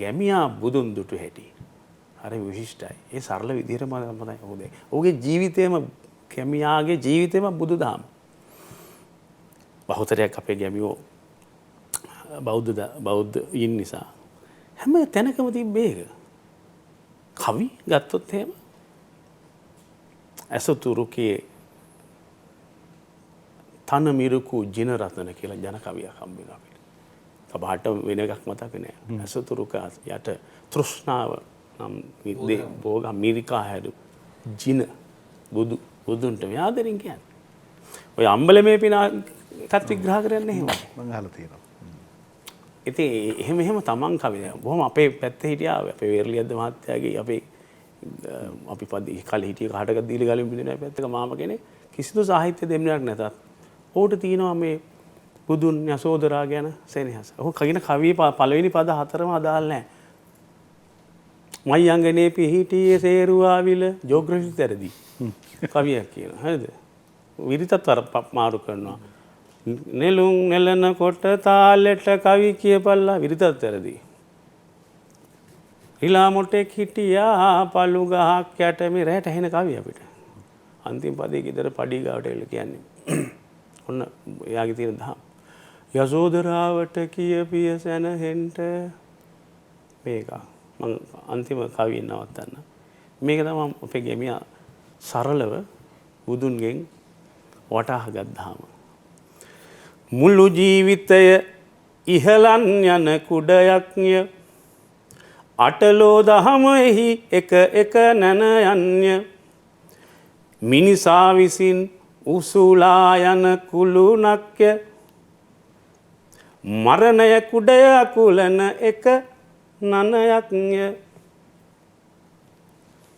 ගැමියා බුදුන් දුටු හැටි. හරි විශිෂ්ටයි. ඒ සරල විදිහටම තමයි ඔහුද. ඔහුගේ ජීවිතේම ගැමියාගේ ජීවිතේම බුදුදහම. බහුතරයක් අපේ ගැමියෝ බෞද්ධයින් නිසා හැම තැනකම තිබ්බේ ඒක. කවි ගත්තොත් එහෙම ඇසතුරුකේ තන මිරුකු ජින රතන කියලා ජන කවියක් හම්බ වෙනවා අපිට. කබහට වෙන එකක් මතක නෑ. ඇසතුරුක යට තෘෂ්ණාව නම් විද්දේ භෝග අමරිකා හැදු ජින බුදුන්ට ආදරෙන් කියන්නේ. ඔය අම්බලමේ පිනාටත් විග්‍රහ කරන්නේ එහෙමයි. මම අහලා තියෙනවා. ඉතින් එහෙම තමන් කවිය. බොහොම අපේ පැත්තේ හිටියා අපේ වේරලියද්ද මහත්තයාගේ අපි පදි කල හිටිය කාටක දීලා ගලින් බින්දේ පැත්තක මාම කෙනෙක් කිසිදු සාහිත්‍ය දෙන්නයක් නැතත් ඕට තියෙනවා මේ බුදුන් යසෝදරා ගැන සෙනෙහස. ඔහු කවින කවිය පළවෙනි පද හතරම අදාළ නැහැ. මයංගනේ පිහිටියේ සේරුවාවිල ජෝග්‍රෆි තරදී කවියක් කියනවා. හරිද? විරිතත් මාරු කරනවා. නෙළුම් නෙලන කොට තාලෙට කවි කියපල්ලා විරිතත් තරදී. හිලා මොටෙක් හිටියා පළු ගහක් යට මේ රැට ඇහෙන කවිය අපිට. අන්තිම පදේ ගෙදර පඩි ගාවට එල කියන්නේ. ඔන්න එයාගේ තියෙන දහම්. යසෝදරාවට කියපිය සැනහෙන්ට මේක. මම අන්තිම කවියෙන් නවත්තන්න. මේක තමයි අපේ ගැමියා සරලව බුදුන්ගෙන් වටහාගත් දහම. මුළු ජීවිතය ඉහළන් යන කුඩයක්ය අටලෝ දහමෙහි එක නැන යන්ය මිනිසා විසින් උසුලා යන කුළුණක්ය මරණය කුඩය අකුලන එක නනයක්ය